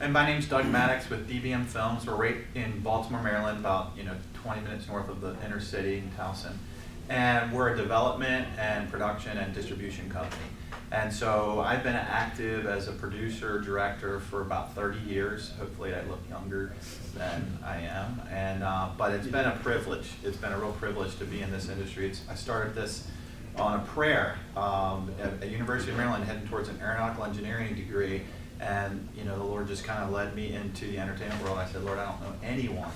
And my name's Doug Maddox with DBM Films. We're right in Baltimore, Maryland, about 20 minutes north of the inner city in Towson. And we're a development and production and distribution company. And so I've been active as a producer, director for about 30 years. Hopefully I look younger than I am. And but it's been a privilege. It's been a real privilege to be in this industry. I started this on a prayer at University of Maryland, heading towards an aeronautical engineering degree. And the Lord just kind of led me into the entertainment world. I said, Lord, I don't know anyone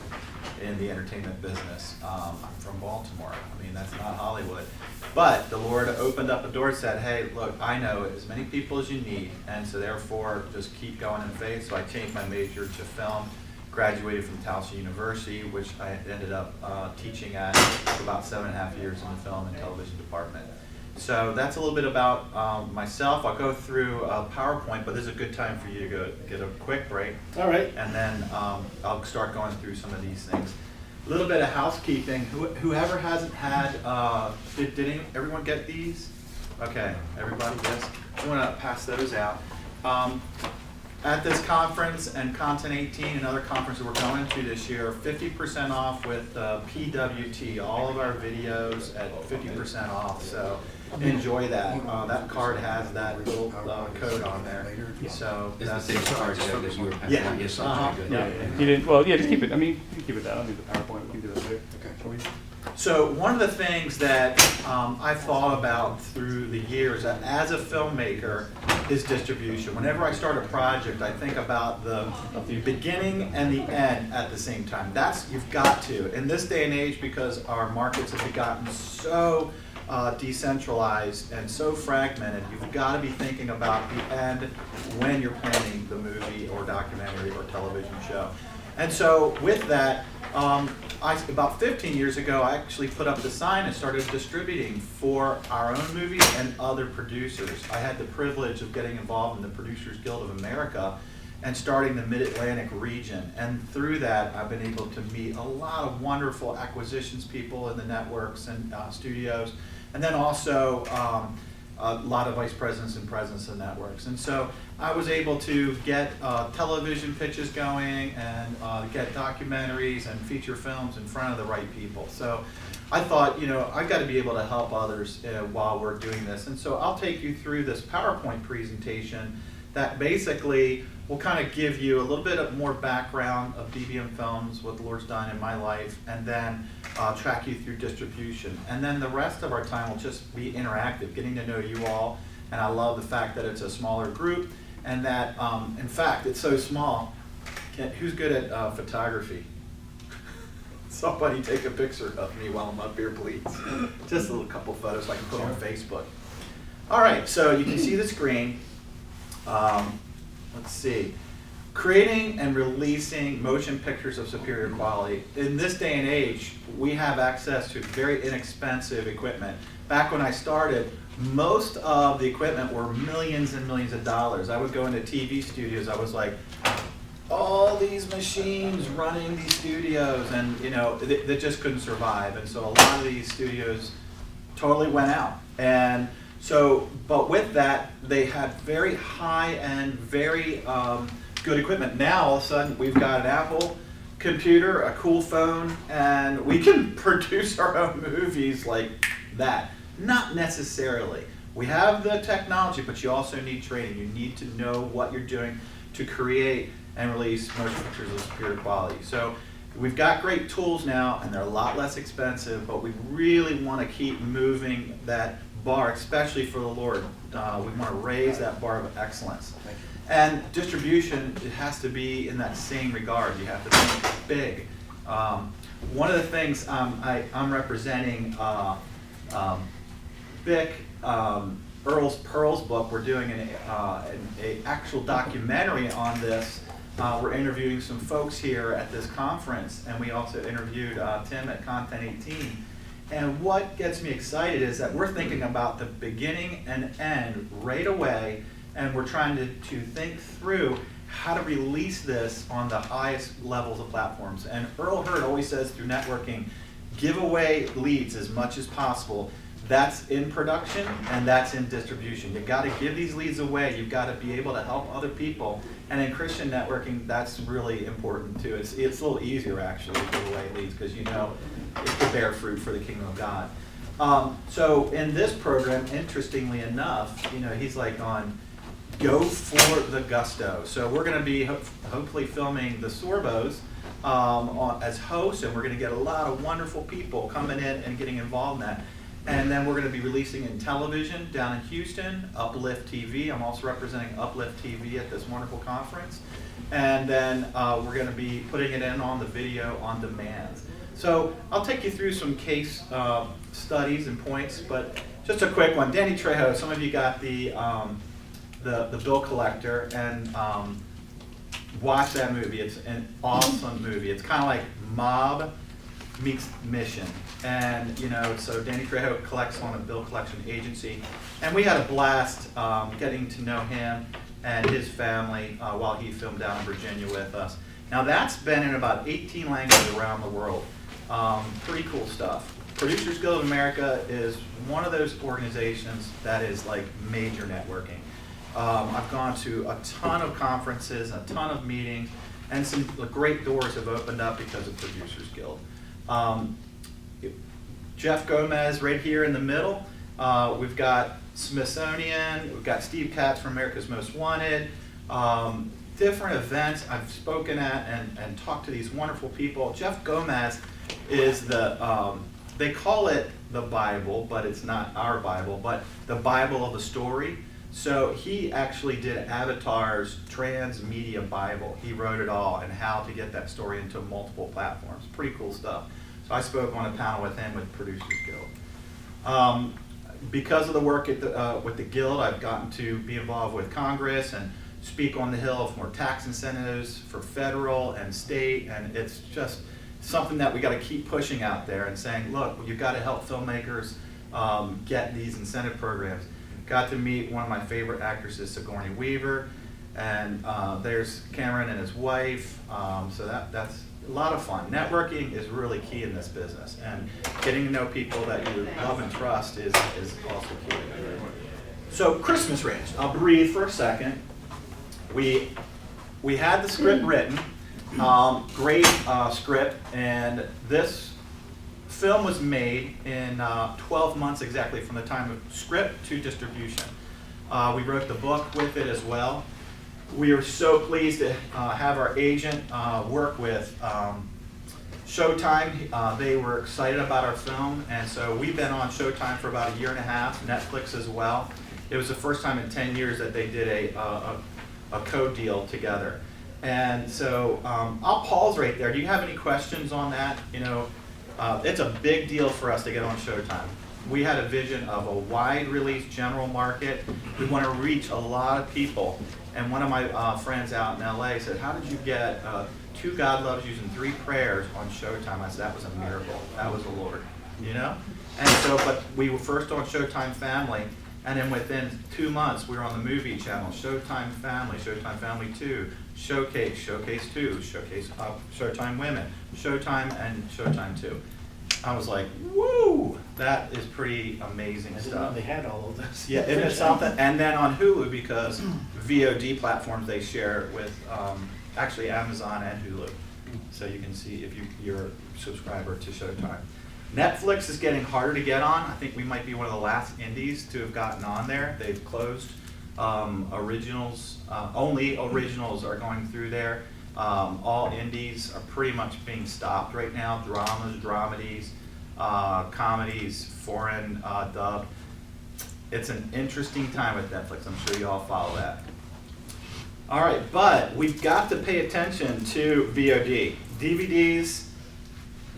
in the entertainment business. I'm from Baltimore. I mean, that's not Hollywood. But the Lord opened up a door and said, hey, look, I know as many people as you need. And so therefore, just keep going in faith. So I changed my major to film, graduated from Towson University, which I ended up teaching at for about 7.5 years in the film and television department. So that's a little bit about myself. I'll go through PowerPoint, but this is a good time for you to go get a quick break. All right. And then I'll start going through some of these things. A little bit of housekeeping. Whoever hasn't had, did everyone get these? Okay, everybody, yes. I want to pass those out. At this conference and Content 18 and other conferences we're going to this year, 50% off with PWT, all of our videos at 50% off. So enjoy that. That card has that little code on there. So that's the same card that you were passing. Yeah. Yes, Yeah. You didn't. Well, yeah. Just keep it. I mean, you can keep it that. I don't need the PowerPoint. We can do that later. Okay. So one of the things that I've thought about through the years as a filmmaker is distribution. Whenever I start a project, I think about the beginning and the end at the same time. You've got to. In this day and age, because our markets have gotten so decentralized and so fragmented, you've got to be thinking about the end when you're planning the movie or documentary or television show. And so with that, about 15 years ago, I actually put up the sign and started distributing for our own movies and other producers. I had the privilege of getting involved in the Producers Guild of America and starting the Mid-Atlantic region. And through that, I've been able to meet a lot of wonderful acquisitions people in the networks and studios, and then also a lot of vice presidents and presidents of networks. And so I was able to get television pitches going and get documentaries and feature films in front of the right people. So I thought, I've got to be able to help others while we're doing this. And so I'll take you through this PowerPoint presentation that basically will kind of give you a little bit of more background of DBM Films, what the Lord's done in my life, and then track you through distribution. And then the rest of our time will just be interactive, getting to know you all. And I love the fact that it's a smaller group, and that, in fact, it's so small. Who's good at photography? Somebody take a picture of me while I'm up here, please. Just a little couple photos I can put on Facebook. All right, so you can see the screen. Let's see. Creating and releasing motion pictures of superior quality. In this day and age, we have access to very inexpensive equipment. Back when I started, most of the equipment were millions and millions of dollars. I would go into TV studios, I was like, all these machines running these studios, and they just couldn't survive. And so a lot of these studios totally went out. And so, but with that, they had very high-end, very good equipment. Now, all of a sudden, we've got an Apple computer, a cool phone, and we can produce our own movies like that. Not necessarily. We have the technology, but you also need training. You need to know what you're doing to create and release motion pictures of superior quality. So we've got great tools now, and they're a lot less expensive, but we really want to keep moving that bar, especially for the Lord. We want to raise that bar of excellence. And distribution, it has to be in that same regard. You have to think big. One of the things I'm representing Vic, Earl's Pearls book. We're doing an actual documentary on this. We're interviewing some folks here at this conference, and we also interviewed Tim at Content 18. And what gets me excited is that we're thinking about the beginning and end right away, and we're trying to think through how to release this on the highest levels of platforms. And Earl Hurd always says through networking, give away leads as much as possible. That's in production and that's in distribution. You've got to give these leads away. You've got to be able to help other people. And in Christian networking, that's really important too. It's a little easier actually to give away leads because you know it could bear fruit for the kingdom of God. So in this program, interestingly enough, you know, he's like on go for the gusto. So we're going to be hopefully filming the Sorbos as hosts, and we're going to get a lot of wonderful people coming in and getting involved in that. And then we're going to be releasing in television down in Houston, Uplift TV. I'm also representing Uplift TV at this wonderful conference. And then we're going to be putting it in on the video on demand. So I'll take you through some case studies and points, but just a quick one. Danny Trejo, some of you got the bill collector, and watch that movie. It's an awesome movie. It's kind of like Mob meets Mission. And, you know, so Danny Trejo collects on a bill collection agency. And we had a blast getting to know him and his family while he filmed down in Virginia with us. Now, that's been in about 18 languages around the world. Pretty cool stuff. Producers Guild of America is one of those organizations that is like major networking. I've gone to a ton of conferences, a ton of meetings, and some great doors have opened up because of Producers Guild. Jeff Gomez right here in the middle. We've got Smithsonian, we've got Steve Katz from America's Most Wanted. Different events I've spoken at and talked to these wonderful people. Jeff Gomez is they call it the Bible, but it's not our Bible, but the Bible of the story. So he actually did Avatar's Transmedia Bible. He wrote it all and how to get that story into multiple platforms. Pretty cool stuff. So I spoke on a panel with him with Producers Guild. Because of the work at with the Guild, I've gotten to be involved with Congress and speak on the Hill for more tax incentives for federal and state, and it's just something that we got to keep pushing out there and saying, look, you've got to help filmmakers get these incentive programs. Got to meet one of my favorite actresses, Sigourney Weaver, and there's Cameron and his wife, so that's a lot of fun. Networking is really key in this business, and getting to know people that you love and trust is also key. So Christmas Ranch, I'll breathe for a second. We had the script written, great script, and this film was made in 12 months exactly from the time of script to distribution. We wrote the book with it as well. We are so pleased to have our agent work with Showtime. They were excited about our film, and so we've been on Showtime for about a year and a half, Netflix as well. It was the first time in 10 years that they did a co-deal together. And so I'll pause right there. Do you have any questions on that? You know, it's a big deal for us to get on Showtime. We had a vision of a wide release general market. We want to reach a lot of people. And one of my friends out in LA said, how did you get 2 God Loves Yous and 3 Prayers on Showtime? I said, that was a miracle. That was the Lord, you know? And so, but we were first on Showtime Family, and then within 2 months, we were on the movie channel, Showtime Family 2, Showcase 2, Showtime Women, Showtime and Showtime 2. I was like, woo, that is pretty amazing stuff. They had all of this. Yeah, isn't it something? And then on Hulu, because VOD platforms they share with actually Amazon and Hulu. So you can see if you're a subscriber to Showtime. Netflix is getting harder to get on. I think we might be one of the last indies to have gotten on there. They've closed. Originals, only originals are going through there. All indies are pretty much being stopped right now. Dramas, dramedies, comedies, foreign dub. It's an interesting time with Netflix. I'm sure you all follow that. All right, but we've got to pay attention to VOD. DVDs,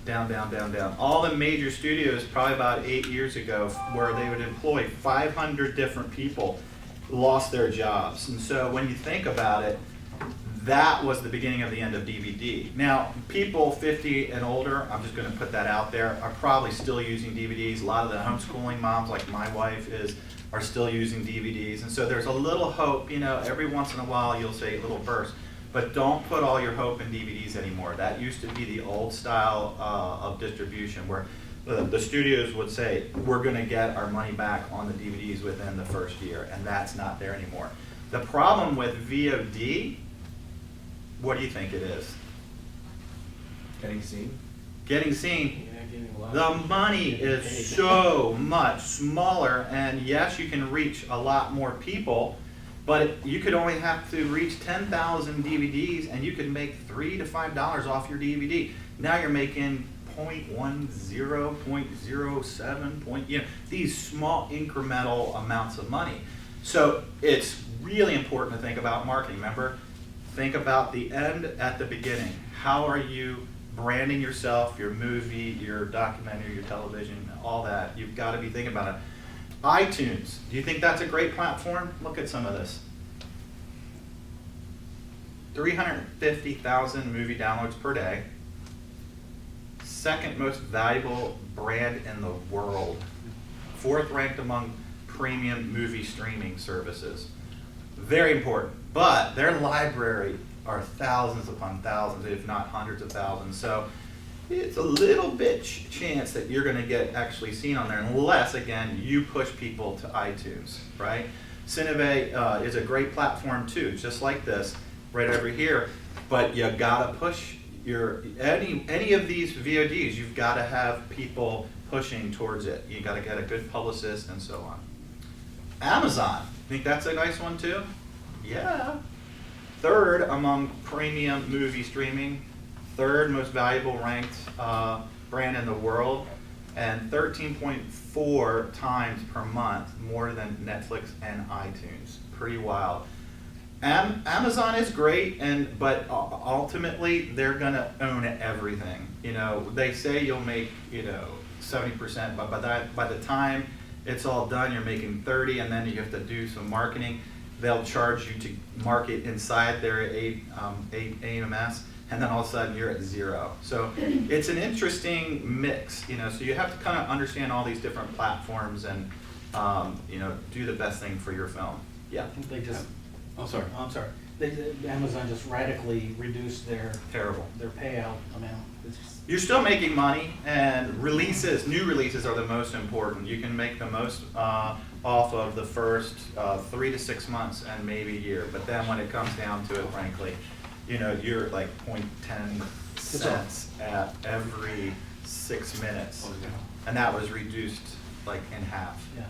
down, down, down, down. All the major studios, probably about 8 years ago, where they would employ 500 different people, lost their jobs. And so when you think about it, that was the beginning of the end of DVD. Now, people 50 and older, I'm just going to put that out there, are probably still using DVDs. A lot of the homeschooling moms, like my wife is, are still using DVDs. And so there's a little hope, you know, every once in a while you'll say a little burst. But don't put all your hope in DVDs anymore. That used to be the old style of distribution where the studios would say, we're going to get our money back on the DVDs within the first year, and that's not there anymore. The problem with VOD, what do you think it is? Getting seen? Getting seen. The money is so much smaller, and yes, you can reach a lot more people, but you could only have to reach 10,000 DVDs, and you could make $3 to $5 off your DVD. Now you're making 0.10, 0.07, these small incremental amounts of money. So it's really important to think about marketing. Remember, think about the end at the beginning. How are you branding yourself, your movie, your documentary, your television, all that? You've got to be thinking about it. iTunes, do you think that's a great platform? Look at some of this. 350,000 movie downloads per day. Second most valuable brand in the world. Fourth ranked among premium movie streaming services. Very important. But their library are thousands upon thousands, if not hundreds of thousands. So it's a little bit chance that you're going to get actually seen on there, unless, again, you push people to iTunes, right? Cineve is a great platform too, just like this, right over here. But you gotta push your any of these VODs. You've got to have people pushing towards it. You got to get a good publicist and so on. Amazon, think that's a nice one too? Yeah. Third among premium movie streaming, third most valuable ranked brand in the world, and 13.4 times per month more than Netflix and iTunes. Pretty wild. Amazon is great, but ultimately they're gonna own everything. They say you'll make 70%, but by the time it's all done, you're making 30, and then you have to do some marketing. They'll charge you to market inside their AMS, and then all of a sudden you're at zero. So it's an interesting mix, so you have to kind of understand all these different platforms and do the best thing for your film. Yeah. I think they just. Oh, sorry. Oh, I'm sorry. Amazon just radically reduced their payout amount. You're still making money, and new releases are the most important. You can make the most off of the first 3 to 6 months and maybe a year. But then when it comes down to it, frankly, you're like 0.10 cents at every 6 minutes. And that was reduced like in half. Yeah.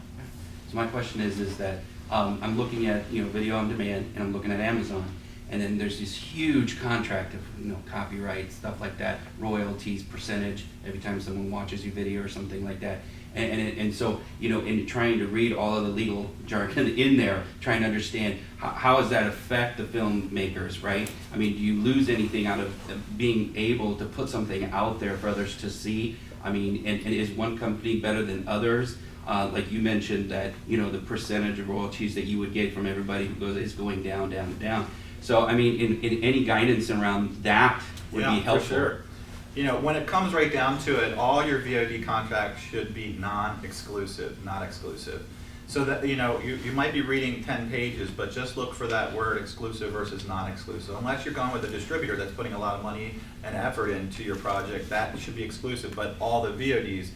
So my question is that I'm looking at video on demand, and I'm looking at Amazon, and then there's this huge contract of copyright stuff like that, royalties, percentage every time someone watches your video or something like that, and so in trying to read all of the legal jargon in there, trying to understand how does that affect the filmmakers, right? I mean, do you lose anything out of being able to put something out there for others to see? I mean, and is one company better than others? Like you mentioned that, the percentage of royalties that you would get from everybody is going down, down, down. So, I mean, in any guidance around that would be helpful. For sure. When it comes right down to it, all your VOD contracts should be non-exclusive, not exclusive. So that, you might be reading 10 pages, but just look for that word exclusive versus non-exclusive. Unless you're going with a distributor that's putting a lot of money and effort into your project, that should be exclusive, but all the VODs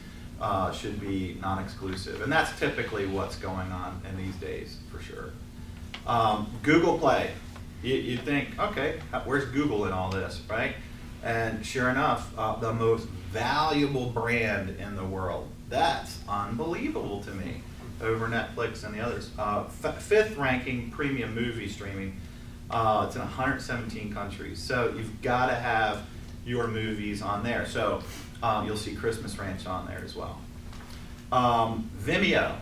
should be non-exclusive. And that's typically what's going on in these days, for sure. Google Play. You think, okay, where's Google in all this, right? And sure enough, the most valuable brand in the world. That's unbelievable to me, over Netflix and the others. Fifth ranking premium movie streaming. It's in 117 countries. So you've got to have your movies on there. So you'll see Christmas Ranch on there as well. Vimeo,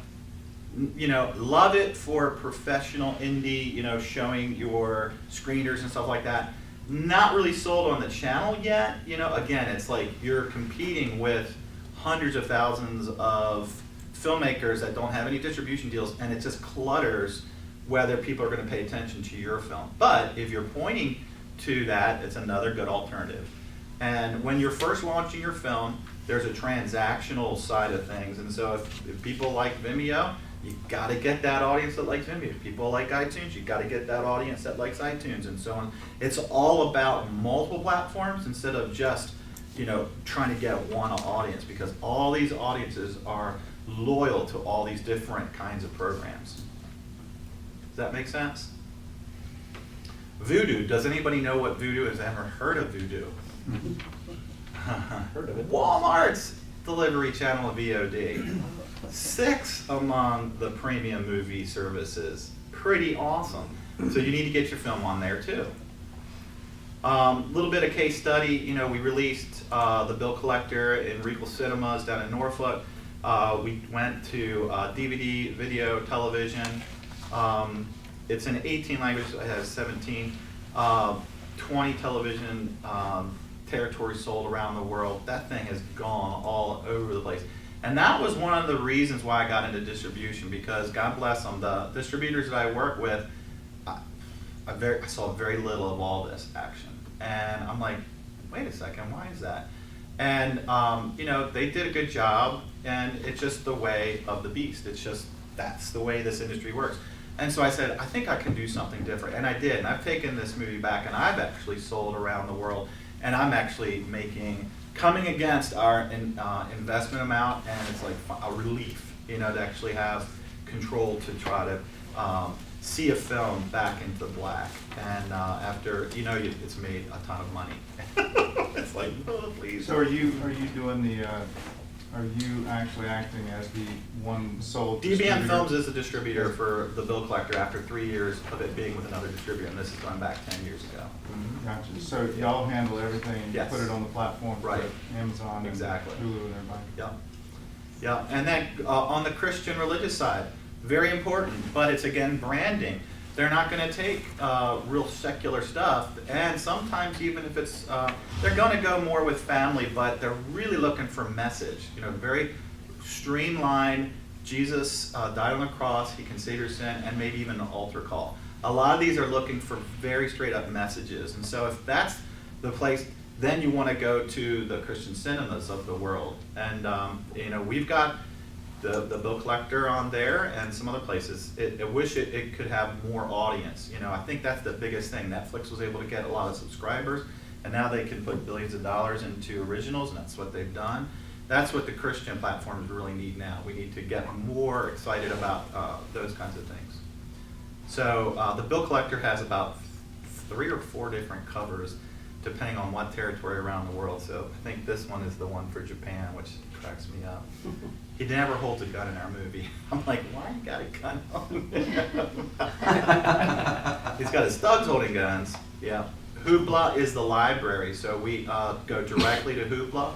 love it for professional indie, showing your screeners and stuff like that. Not really sold on the channel yet. Again, it's like you're competing with hundreds of thousands of filmmakers that don't have any distribution deals, and it just clutters whether people are going to pay attention to your film. But if you're pointing to that, it's another good alternative. And when you're first launching your film, there's a transactional side of things. And so if people like Vimeo, you got to get that audience that likes Vimeo. If people like iTunes, you got to get that audience that likes iTunes, and so on. It's all about multiple platforms instead of just, trying to get one audience, because all these audiences are loyal to all these different kinds of programs. Does that make sense? Voodoo. Does anybody know what Voodoo is? Ever heard of Voodoo? Heard of it. Walmart's delivery channel VOD. 6 among the premium movie services. Pretty awesome. So you need to get your film on there too. Little bit of case study. We released The Bill Collector in Regal Cinemas down in Norfolk. We went to DVD, video, television. It's in 18 languages. It has 17, 20 television territories sold around the world. That thing has gone all over the place. And that was one of the reasons why I got into distribution, because God bless them, the distributors that I work with, I saw very little of all this action. And I'm like, wait a second, why is that? And they did a good job, and it's just the way of the beast. It's just, that's the way this industry works. And so I said, I think I can do something different. And I did. And I've taken this movie back, and I've actually sold around the world. And I'm actually coming against our investment amount, and it's like a relief, to actually have control to try to see a film back into black. And after, it's made a ton of money. It's like, oh, please. So are you doing the, are you actually acting as the one sole DBM distributor? Films is a distributor for The Bill Collector after 3 years of it being with another distributor, and this is going back 10 years ago. Gotcha. So y'all handle everything and Yes. put it on the platform Right. for Amazon Exactly. and Hulu and everybody? Yeah. Yeah, and then on the Christian religious side, very important, but it's again branding. They're not going to take real secular stuff, and sometimes even if it's, they're going to go more with family, but they're really looking for message. Very streamlined. Jesus died on the cross, he can save your sin, and maybe even an altar call. A lot of these are looking for very straight up messages, and so if that's the place, then you want to go to the Christian cinemas of the world. And we've got the Bill Collector on there and some other places. I wish it could have more audience. I think that's the biggest thing. Netflix was able to get a lot of subscribers, and now they can put billions of dollars into originals, and that's what they've done. That's what the Christian platforms really need now. We need to get more excited about those kinds of things. So the Bill Collector has about 3 or 4 different covers depending on what territory around the world. So I think this one is the one for Japan, which cracks me up. He never holds a gun in our movie. I'm like, why you got a gun on? He's got his thugs holding guns. Yeah. Hoopla is the library, so we go directly to Hoopla.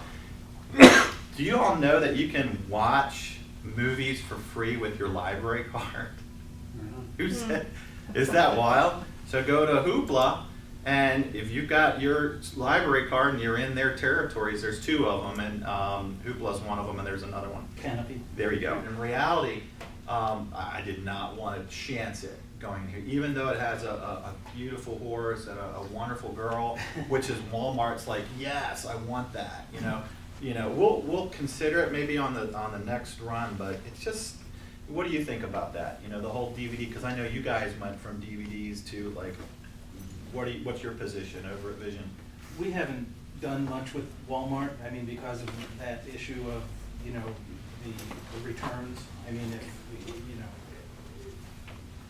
Do you all know that you can watch movies for free with your library card? Who said? Is that wild? So go to Hoopla, and if you've got your library card and you're in their territories, there's 2 of them, and Hoopla's one of them, and there's another one. Canopy. There you go. In reality, I did not want to chance it going here, even though it has a beautiful horse and a wonderful girl, which is Walmart's like, yes, I want that. We'll consider it maybe on the next run, but it's just. What do you think about that? The whole DVD, because I know you guys went from DVDs to like, what's your position over at Vision? We haven't done much with Walmart, because of that issue of, the returns. If,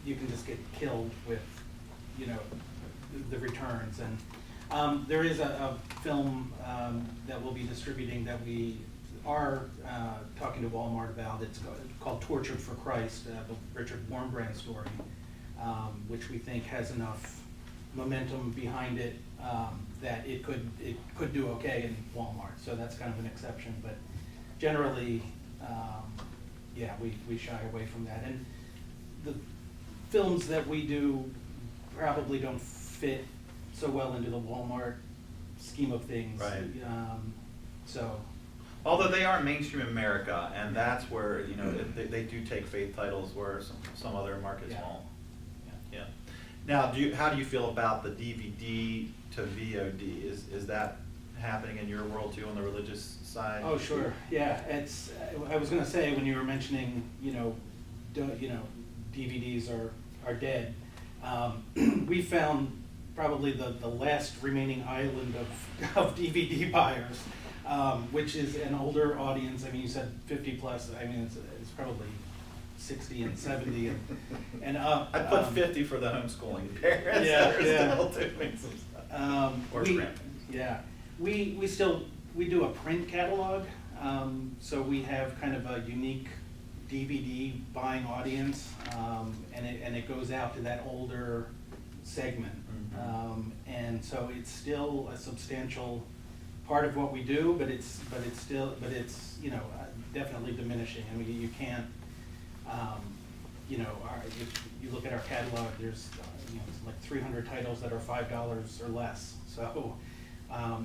you can just get killed with, the returns. And there is a film that we'll be distributing that we are talking to Walmart about. It's called Tortured for Christ, the Richard Wurmbrand story, which we think has enough momentum behind it that it could do okay in Walmart. So that's kind of an exception, but generally, we shy away from that. And the films that we do probably don't fit so well into the Walmart scheme of things. Right. So. Although they are mainstream America, and that's where they do take faith titles where some other markets won't. Yeah. Now, how do you feel about the DVD to VOD? Is that happening in your world too on the religious side? Oh, sure. Yeah, it's. I was going to say when you were mentioning, DVDs are dead. We found probably the last remaining island of DVD buyers, which is an older audience. I mean, you said 50 plus. I mean, it's probably 60 and 70 and up. I put 50 for the homeschooling parents Yeah, that are yeah. still doing some stuff. Or we, print. yeah, we do a print catalog, so we have kind of a unique DVD buying audience, and it goes out to that older segment, and so it's still a substantial part of what we do, but it's you know, definitely diminishing. I mean, you can't. You know, if you look at our catalog, there's you know, it's like 300 titles that are $5 or less. So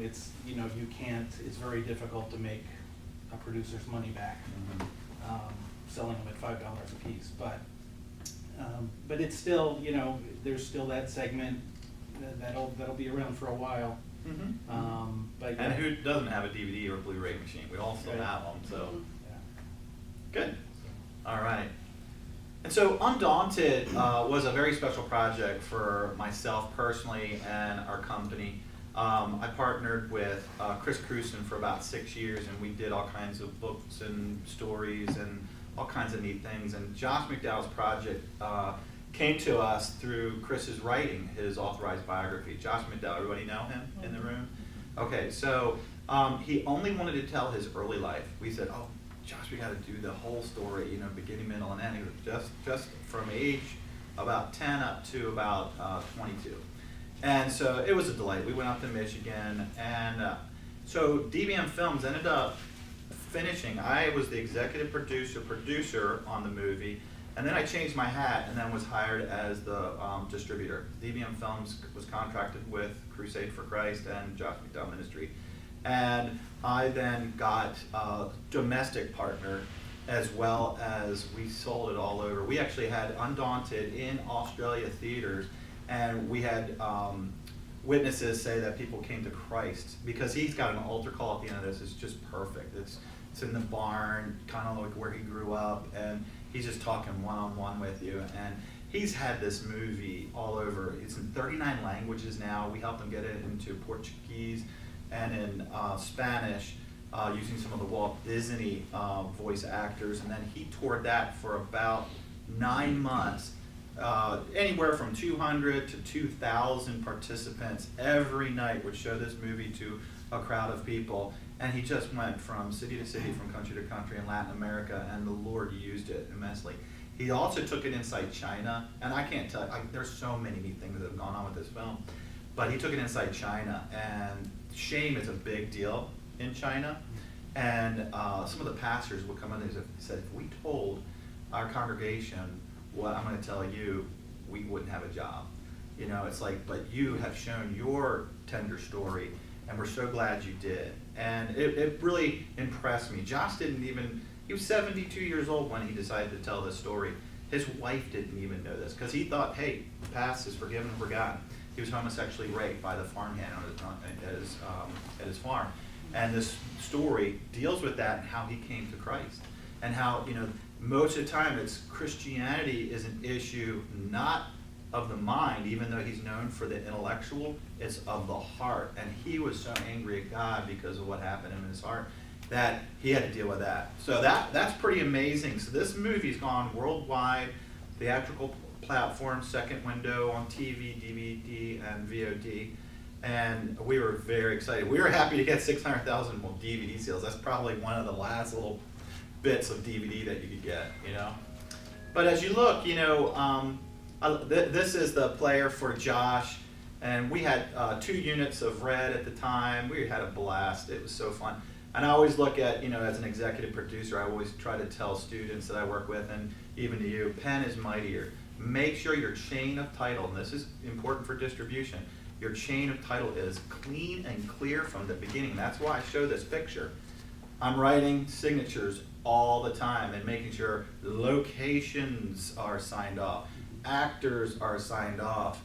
it's, you know, you can't. It's very difficult to make a producer's money back selling them at $5 a piece. But it's still, you know, there's still that segment that'll be around for a while. But And who doesn't have a DVD or Blu-ray machine? We all still Right. have them, so. yeah. Good. All right. And so Undaunted was a very special project for myself personally and our company. I partnered with Chris Cruson for about 6 years, and we did all kinds of books and stories and all kinds of neat things. And Josh McDowell's project came to us through Chris's writing his authorized biography. Josh McDowell, everybody know him in the room? Okay, so he only wanted to tell his early life. We said, oh, Josh, we got to do the whole story, you know, beginning, middle, and end. He was just from age about 10 up to about 22. And so it was a delight. We went up to Michigan, and so DBM Films ended up finishing. I was the executive producer on the movie, and then I changed my hat and then was hired as the distributor. DBM Films was contracted with Crusade for Christ and Josh McDowell Ministry. And I then got a domestic partner, as well as we sold it all over. We actually had Undaunted in Australia theaters, and we had witnesses say that people came to Christ, because he's got an altar call at the end of this. It's just perfect. It's in the barn, kind of like where he grew up, and he's just talking one-on-one with you. And he's had this movie all over. It's in 39 languages now. We helped him get it into Portuguese and in Spanish, using some of the Walt Disney voice actors. And then he toured that for about 9 months. Anywhere from 200 to 2,000 participants every night would show this movie to a crowd of people. And he just went from city to city, from country to country in Latin America, and the Lord used it immensely. He also took it inside China, and I can't tell, there's so many neat things that have gone on with this film, but he took it inside China, and shame is a big deal in China. And some of the pastors would come in and said, if we told our congregation what I'm going to tell you, we wouldn't have a job. You know, it's like, but you have shown your tender story, and we're so glad you did. And it really impressed me. Josh didn't even, he was 72 years old when he decided to tell this story. His wife didn't even know this, because he thought, hey, the past is forgiven and forgotten. He was homosexually raped by the farmhand at his farm. And this story deals with that and how he came to Christ. And how, you know, most of the time it's Christianity is an issue not of the mind, even though he's known for the intellectual, it's of the heart. And he was so angry at God because of what happened in his heart that he had to deal with that. So that's pretty amazing. So this movie's gone worldwide, theatrical platform, second window on TV, DVD, and VOD. And we were very excited. We were happy to get 600,000 DVD sales. That's probably one of the last little bits of DVD that you could get, you know. But as you look, you know, this is the player for Josh, and we had 2 units of red at the time. We had a blast. It was so fun. And I always look at, you know, as an executive producer, I always try to tell students that I work with, and even to you, pen is mightier. Make sure your chain of title, and this is important for distribution, your chain of title is clean and clear from the beginning. That's why I show this picture. I'm writing signatures all the time and making sure locations are signed off, actors are signed off.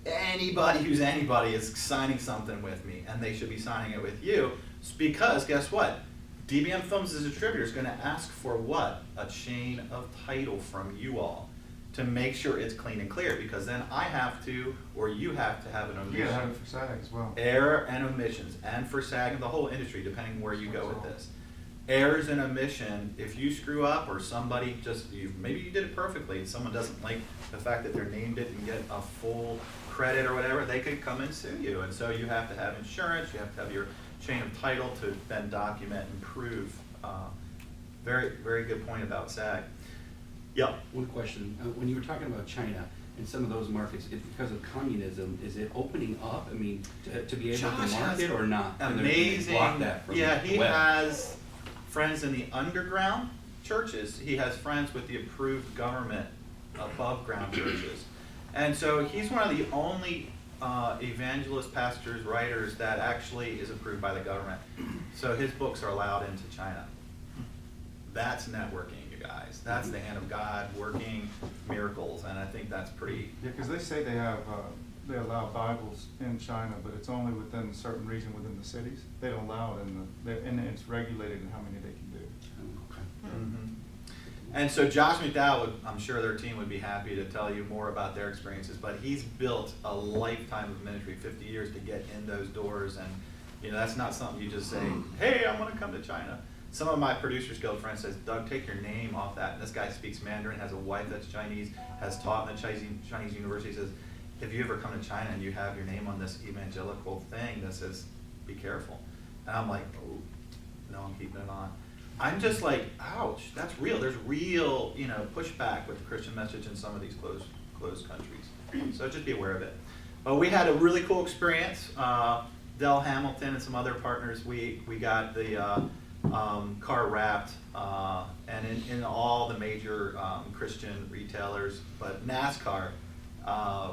Anybody who's anybody is signing something with me, and they should be signing it with you, because guess what? DBM Films as a distributor is going to ask for what? A chain of title from you all. to make sure it's clean and clear, because then I have to, or you have to have an You gotta have omission. it for SAG as well. Error and omissions, and for SAG and the whole industry, depending where you go with this. Errors and omission, if you screw up or somebody maybe you did it perfectly and someone doesn't like the fact that their name didn't get a full credit or whatever, they could come and sue you. And so you have to have insurance, you have to have your chain of title to then document and prove. Very, very good point about SAG. Yeah. One question, when you were talking about China and some of those markets, it's because of communism, is it opening up, I mean, to be able Josh to has market or not? Can they Amazing. block that from Yeah, the he web? has friends in the underground churches. He has friends with the approved government above ground churches. And so he's one of the only evangelist, pastors, writers that actually is approved by the government. So his books are allowed into China. That's networking, you guys. That's the hand of God working miracles, and I think that's pretty. Yeah, because they say they have, they allow Bibles in China, but it's only within a certain region within the cities. They don't allow it and it's regulated in how many they can do. Okay. Mhm. And so Josh McDowell, I'm sure their team would be happy to tell you more about their experiences, but he's built a lifetime of ministry, 50 years to get in those doors, and that's not something you just say, hey, I want to come to China. Some of my Producers Guild friends says, Doug, take your name off that. And this guy speaks Mandarin, has a wife that's Chinese, has taught in a Chinese university. He says, if you ever come to China and you have your name on this evangelical thing that says, be careful. And I'm like, oh, no, I'm keeping it on. I'm just like, ouch, that's real. There's real, pushback with the Christian message in some of these closed countries. So just be aware of it. But we had a really cool experience. Dell Hamilton and some other partners, we got the car wrapped, and in all the major Christian retailers, but NASCAR,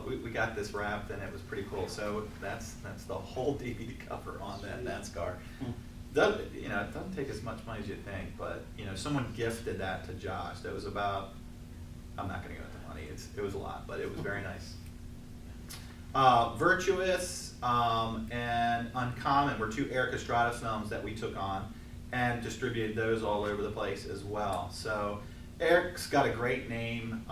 we got this wrapped, and it was pretty cool. So that's the whole DVD cover on that NASCAR. It doesn't take as much money as you think, but someone gifted that to Josh. That was about, I'm not going to go into the money. It was a lot, but it was very nice. Virtuous and Uncommon were two Eric Estrada films that we took on and distributed those all over the place as well. So Eric's got a great name.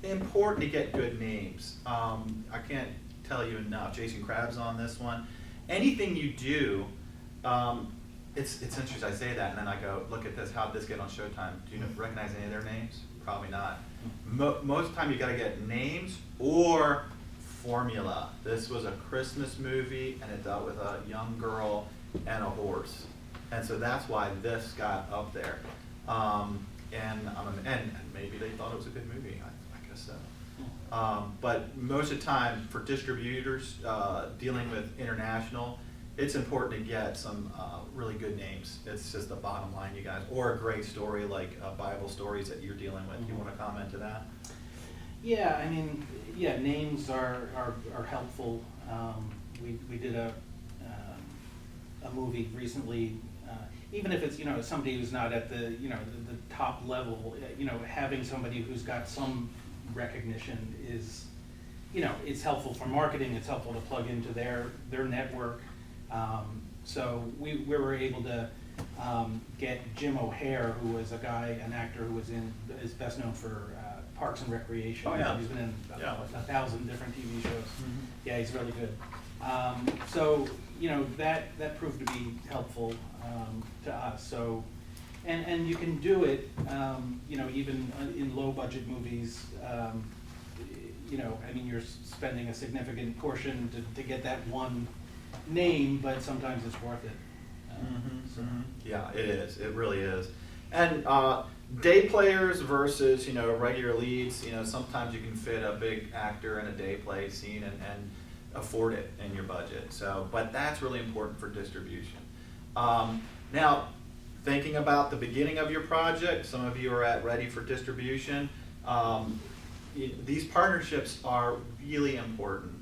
Important to get good names. I can't tell you enough. Jason Krabs on this one. Anything you do, it's interesting. I say that and then I go, look at this. How did this get on Showtime? Do you recognize any of their names? Probably not. Most of the time you got to get names or formula. This was a Christmas movie and it dealt with a young girl and a horse. And so that's why this got up there. And maybe they thought it was a good movie. I guess so. But most of the time for distributors dealing with international, it's important to get some really good names. It's just the bottom line, you guys. Or a great story like Bible stories that you're dealing with. You want to comment to that? Yeah, I mean, names are helpful. We did a movie recently. Even if it's somebody who's not at the the top level, having somebody who's got some recognition is it's helpful for marketing. It's helpful to plug into their network. So we were able to get Jim O'Hare, who was an actor who is best known for Parks and Recreation. Oh, yeah. He's been in Yeah. 1,000 different TV shows. Mhm. Yeah, he's really good. So that proved to be helpful to us. So, and you can do it, even in low budget movies. I mean, you're spending a significant portion to get that one name, but sometimes it's worth it. Yeah, it is. It really is. And day players versus regular leads. Sometimes you can fit a big actor in a day play scene and afford it in your budget. So, but that's really important for distribution. Now, thinking about the beginning of your project, some of you are ready for distribution. These partnerships are really important.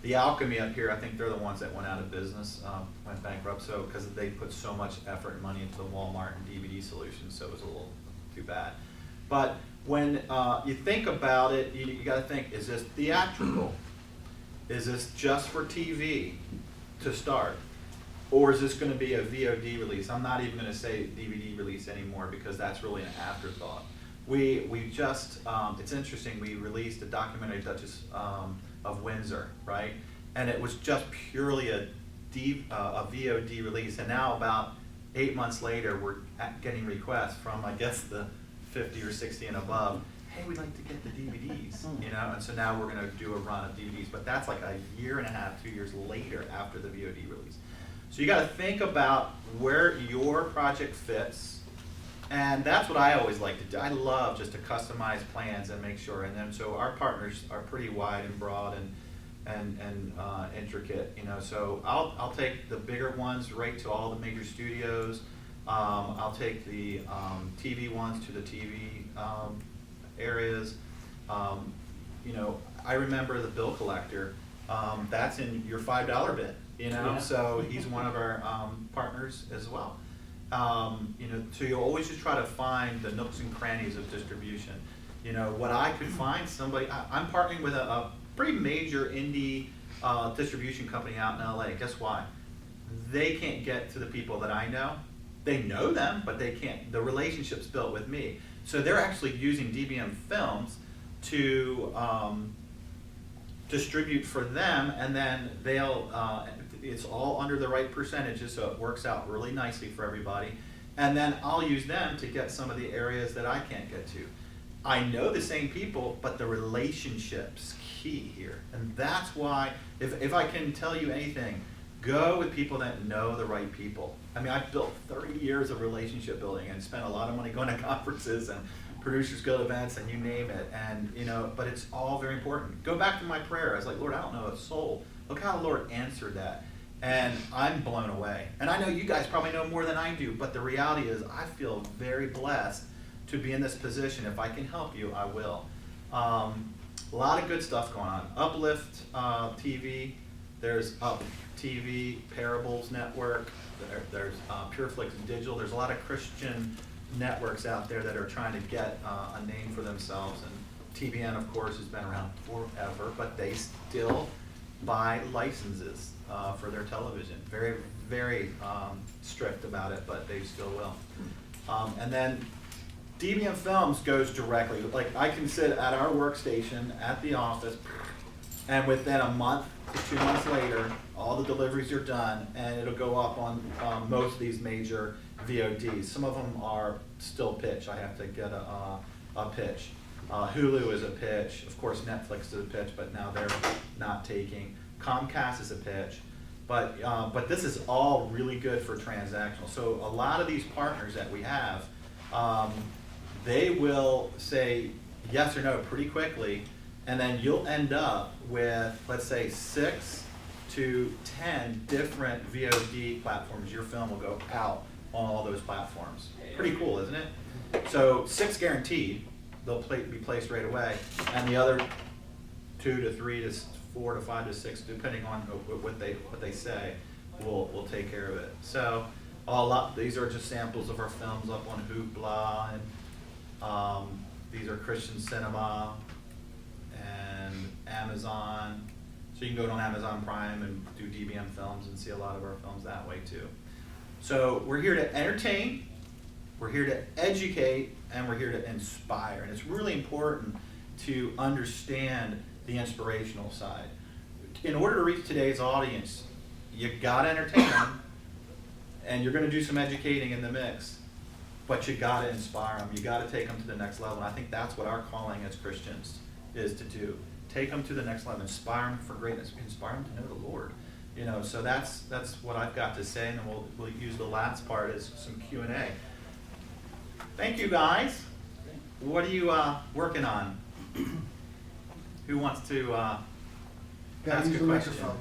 The Alchemy up here, I think they're the ones that went out of business, went bankrupt, so because they put so much effort and money into the Walmart and DVD solutions, so it was a little too bad. But when you think about it, you got to think: is this theatrical? Is this just for TV to start? Or is this going to be a VOD release? I'm not even going to say DVD release anymore because that's really an afterthought. we just, it's interesting, we released a documentary, Duchess of Windsor, right? And it was just purely a VOD release, and now about 8 months later, we're getting requests from, I guess, the 50 or 60 and above. Hey, we'd like to get the DVDs, you know, and so now we're going to do a run of DVDs, but that's like a year and a half, 2 years later after the VOD release. So you got to think about where your project fits, and that's what I always like to do. I love just to customize plans and make sure, and then so our partners are pretty wide and broad and intricate, you know. So I'll take the bigger ones right to all the major studios. I'll take the TV ones to the TV areas. You know, I remember the bill collector. That's in your $5 bin, you know. Yeah. So he's one of our partners as well. You know, so you always just try to find the nooks and crannies of distribution. You know, what I could find somebody. I'm partnering with a pretty major indie distribution company out in LA. Guess why? They can't get to the people that I know. They know them, but they can't. The relationship's built with me. So they're actually using DBM Films to distribute for them, and then they'll, it's all under the right percentages, so it works out really nicely for everybody. And then I'll use them to get some of the areas that I can't get to. I know the same people, but the relationship's key here. And that's why, if I can tell you anything, go with people that know the right people. I mean, I've built 30 years of relationship building and spent a lot of money going to conferences and Producers Guild events and you name it. And, you know, but it's all very important. Go back to my prayer. I was like, Lord, I don't know a soul. Look how the Lord answered that. And I'm blown away. And I know you guys probably know more than I do, but the reality is I feel very blessed to be in this position. If I can help you, I will. A lot of good stuff going on. Uplift TV. There's Up TV, Parables Network. There's PureFlix Digital. There's a lot of Christian networks out there that are trying to get a name for themselves. And TBN, of course, has been around forever, but they still buy licenses for their television. Very, very strict about it, but they still will. And then DBM Films goes directly. Like, I can sit at our workstation at the office, and within a month to 2 months later, all the deliveries are done, and it'll go up on most of these major VODs. Some of them are still pitch. I have to get a pitch. Hulu is a pitch. Of course, Netflix is a pitch, but now they're not taking. Comcast is a pitch. But this is all really good for transactional. So a lot of these partners that we have, they will say yes or no pretty quickly, and then you'll end up with, let's say, 6 to 10 different VOD platforms. Your film will go out on all those platforms. Pretty cool, isn't it? So 6 guaranteed, they'll be placed right away, and the other 2 to 3 to 4 to 5 to 6, depending on what they say, will take care of it. So these are just samples of our films up on Hoopla, and these are Christian Cinema and Amazon. So you can go on Amazon Prime and do DBM Films and see a lot of our films that way too. So we're here to entertain, we're here to educate, and we're here to inspire. And it's really important to understand the inspirational side. In order to reach today's audience, you gotta entertain them, and you're gonna do some educating in the mix, but you gotta inspire them. You gotta take them to the next level. And I think that's what our calling as Christians is to do. Take them to the next level, inspire them for greatness, inspire them to know the Lord. You know, so that's what I've got to say, and then we'll use the last part as some Q&A. Thank you, guys. What are you working on? Who wants to ask a question? Microphone.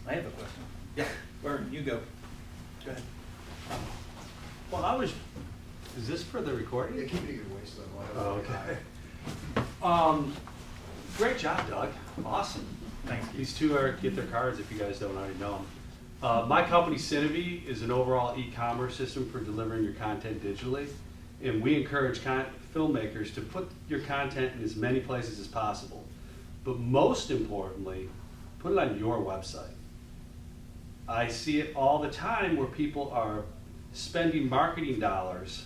I have a question. Yeah. Vern, you go. Go ahead. Well, is this for the recording? Yeah, keep it in your voice level. Oh, okay. Great job, Doug. Awesome. Thanks. These two get their cards if you guys don't already know them. My company, Cinevi, is an overall e-commerce system for delivering your content digitally. And we encourage filmmakers to put your content in as many places as possible. But most importantly, put it on your website. I see it all the time where people are spending marketing dollars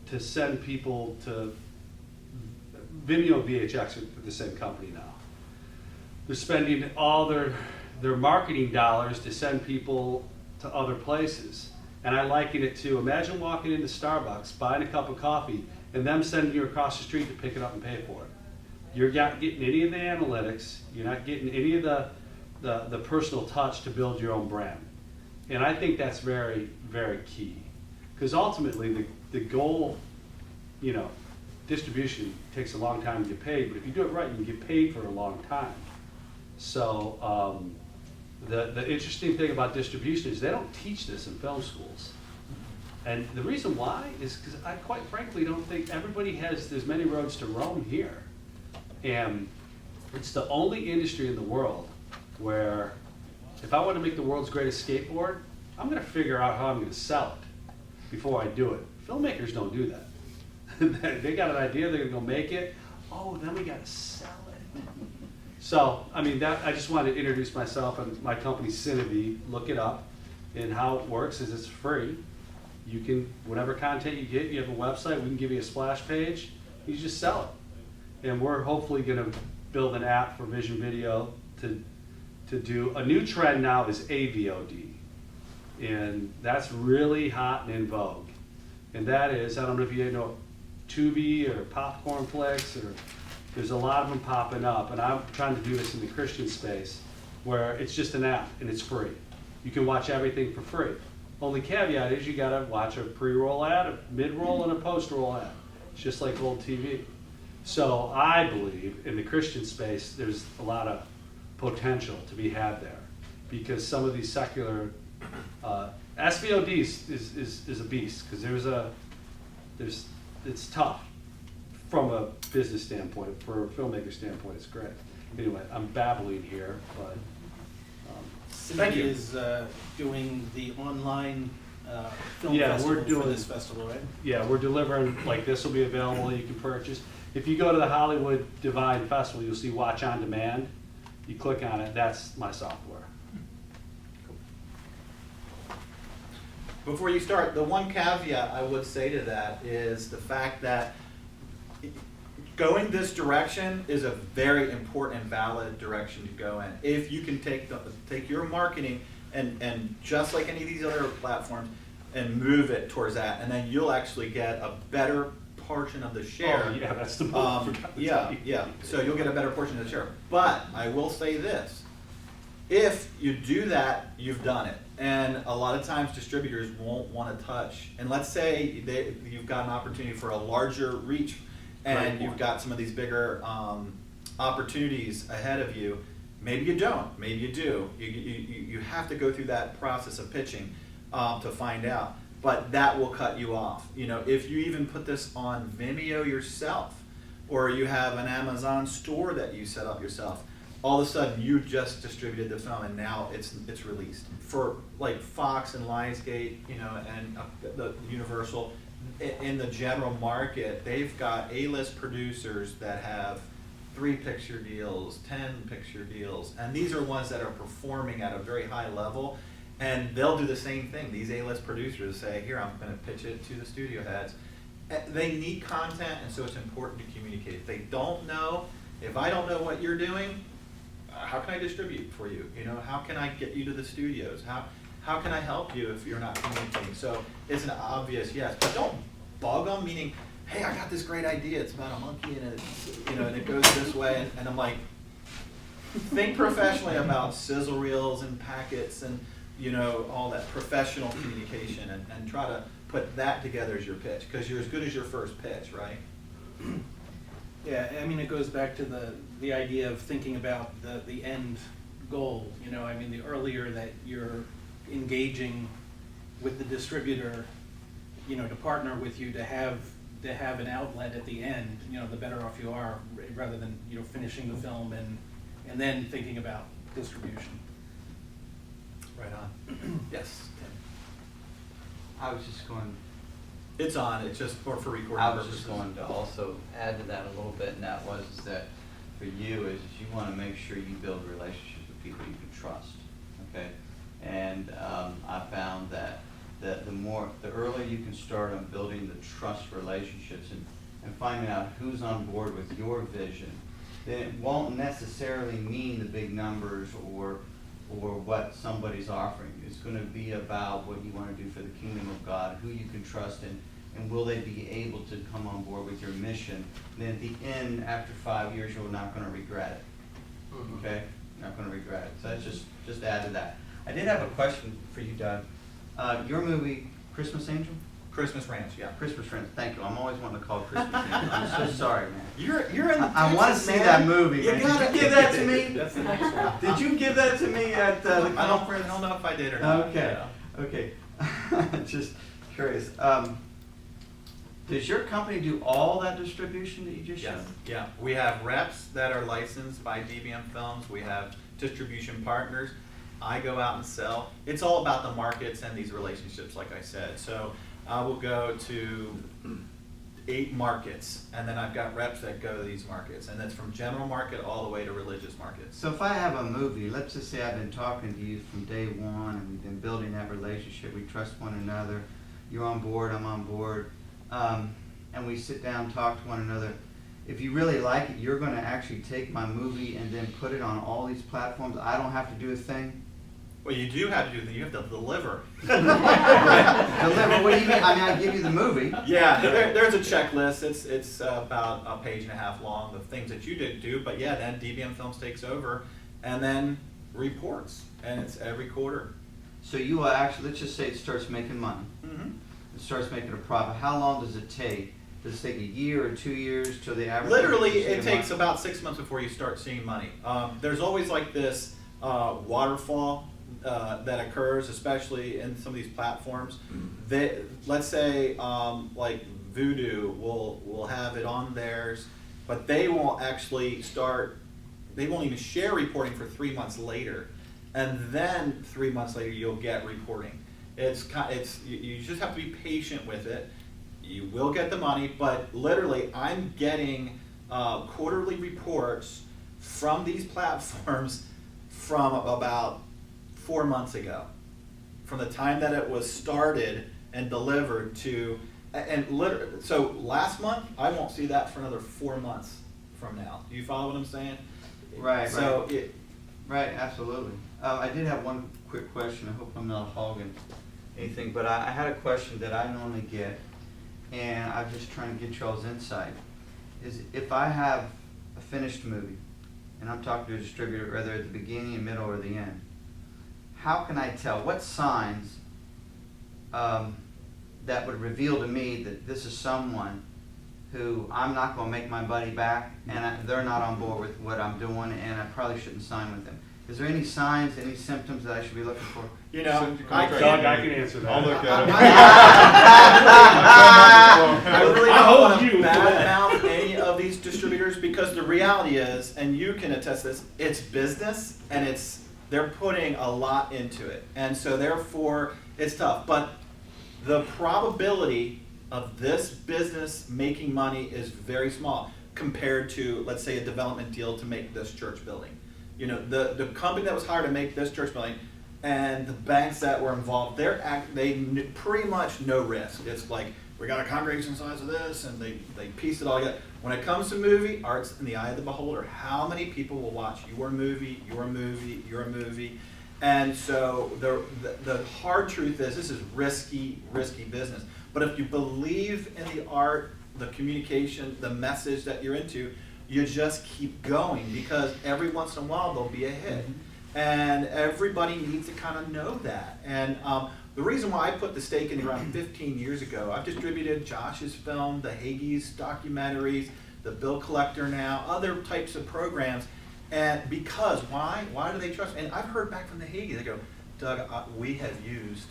to send people to Vimeo and VHX are the same company now. They're spending all their marketing dollars to send people to other places. And I liken it to, imagine walking into Starbucks, buying a cup of coffee, and them sending you across the street to pick it up and pay for it. You're not getting any of the analytics, you're not getting any of the personal touch to build your own brand. And I think that's very, very key. Because ultimately, the goal, you know, distribution takes a long time to get paid, but if you do it right, you can get paid for a long time. So the interesting thing about distribution is they don't teach this in film schools. And the reason why is because I quite frankly don't think everybody has as many roads to Rome here. And it's the only industry in the world where if I want to make the world's greatest skateboard, I'm going to figure out how I'm going to sell it before I do it. Filmmakers don't do that. They got an idea, they're going to go make it. Oh, then we got to sell it. So, I mean, I just wanted to introduce myself and my company, Cinevi. Look it up. And how it works is it's free. You can, whatever content you get, you have a website, we can give you a splash page, you just sell it. And we're hopefully going to build an app for Vision Video to do, a new trend now is AVOD. And that's really hot and in vogue. And that is, I don't know if you know Tubi or Popcorn Flicks, or there's a lot of them popping up. And I'm trying to do this in the Christian space where it's just an app and it's free. You can watch everything for free. Only caveat is you gotta watch a pre-roll ad, a mid-roll, and a post-roll ad. It's just like old TV. So I believe in the Christian space, there's a lot of potential to be had there, because some of these secular SVOD is a beast, because it's tough from a business standpoint. For a filmmaker standpoint, it's great. Anyway, I'm babbling here, but. Thank you. Is doing the online film Yeah, festival we're doing- for this festival, right? Yeah, we're delivering, like this will be available, you can purchase. If you go to the Hollywood Divine Festival, you'll see Watch on Demand. You click on it, that's my software. Before you start, the one caveat I would say to that is the fact that going this direction is a very important and valid direction to go in. If you can take your marketing and just like any of these other platforms and move it towards that, and then you'll actually get a better portion of the share. Oh, yeah, that's the move. Yeah. So you'll get a better portion of the share. But I will say this. If you do that, you've done it. And a lot of times distributors won't want to touch. And let's say you've got an opportunity for a larger reach and you've got some of these bigger opportunities ahead of you. Maybe you don't, maybe you do. You have to go through that process of pitching to find out. But that will cut you off. You know, if you even put this on Vimeo yourself, or you have an Amazon store that you set up yourself, all of a sudden you just distributed the film and now it's released. For like Fox and Lionsgate, you know, and the Universal, in the general market, they've got A-list producers that have 3-picture deals, 10-picture deals, and these are ones that are performing at a very high level, and they'll do the same thing. These A-list producers say, here, I'm going to pitch it to the studio heads. They need content, and so it's important to communicate. If they don't know, if I don't know what you're doing, how can I distribute for you? You know, how can I get you to the studios? How can I help you if you're not communicating? So it's an obvious yes, but don't bug them, meaning, hey, I got this great idea. It's about a monkey and and it goes this way, and I'm like, think professionally about sizzle reels and packets and all that professional communication, and try to put that together as your pitch, because you're as good as your first pitch, right? Yeah, I mean, it goes back to the idea of thinking about the end goal. You know, I mean, the earlier that you're engaging with the distributor, to partner with you, to have an outlet at the end, the better off you are, rather than finishing the film and then thinking about distribution. Right on. Yes, Tim. I was just going, It's on. It's just for recording I was purposes. just going to also add to that a little bit, and that was that for you is you want to make sure you build relationships with people you can trust, okay? And I found that the earlier you can start on building the trust relationships and finding out who's on board with your vision, then it won't necessarily mean the big numbers or what somebody's offering. It's going to be about what you want to do for the kingdom of God, who you can trust in, and will they be able to come on board with your mission. And then at the end, after 5 years, you're not going to regret it. Okay? You're not going to regret it. So that's just add to that. I did have a question for you, Doug. Your movie, Christmas Angel? Christmas Ranch, yeah. Christmas Ranch, thank you. I'm always wanting to call it Christmas Angel. I'm so sorry, man. You're in the I want to Texas, see man. that movie, You man. gotta Did you give that to me? That's the next one. Did you give that to me at the I don't conference? know if I did or not. Okay, Yeah. okay. Just curious. Does your company do all that distribution that you just showed? Yes, yeah. We have reps that are licensed by DBM Films. We have distribution partners. I go out and sell. It's all about the markets and these relationships, like I said. So I will go to 8 markets, and then I've got reps that go to these markets. And that's from general market all the way to religious markets. So if I have a movie, let's just say I've been talking to you from day one, and we've been building that relationship. We trust one another. You're on board, I'm on board. And we sit down, talk to one another. If you really like it, you're going to actually take my movie and then put it on all these platforms. I don't have to do a thing. Well, you do have to do that. You have to deliver. Deliver? What do you mean? I mean, I give you the movie. Yeah, there's a checklist. It's about a page and a half long of things that you didn't do. But yeah, then DBM Films takes over and then reports. And it's every quarter. So you will actually, let's just say it starts making money. Mm-hmm. It starts making a profit. How long does it take? Does it take a year or 2 years till the average? Literally, person it sees takes money? about 6 months before you start seeing money. There's always like this waterfall that occurs, especially in some of these platforms. Let's say like Vudu will have it on theirs, but they won't actually start. They won't even share reporting for 3 months later, and then 3 months later you'll get reporting. You just have to be patient with it. You will get the money, but literally I'm getting quarterly reports from these platforms from about 4 months ago. From the time that it was started and delivered to, so last month, I won't see that for another 4 months from now. Do you follow what I'm saying? Right, so right. Right, absolutely. I did have one quick question. I hope I'm not hogging anything, but I had a question that I normally get, and I'm just trying to get y'all's insight. Is if I have a finished movie, and I'm talking to a distributor, whether at the beginning, middle, or the end, how can I tell? What signs that would reveal to me that this is someone who I'm not going to make my money back, and they're not on board with what I'm doing, and I probably shouldn't sign with them? Is there any signs, any symptoms that I should be looking for? you know, Send your I contract. Doug, I can't. can answer that. I'll look at it. I really I don't hold want to you to that. badmouth any of these distributors because the reality is, and you can attest this, it's business and they're putting a lot into it. And so therefore it's tough. But the probability of this business making money is very small compared to, let's say, a development deal to make this church building. You know, the company that was hired to make this church building and the banks that were involved, they pretty much no risk. It's like, we got a congregation size of this, and they piece it all together. When it comes to movie, art's in the eye of the beholder. How many people will watch your movie, your movie, your movie? And so the hard truth is, this is risky business. But if you believe in the art, the communication, the message that you're into, you just keep going, because every once in a while there'll be a hit. And everybody needs to kind of know that. And the reason why I put the stake in the ground 15 years ago, I've distributed Josh's film, the Hagee's documentaries, the Bill Collector now, other types of programs. And because, why? Why do they trust me? And I've heard back from the Hagees, they go, Doug, we have used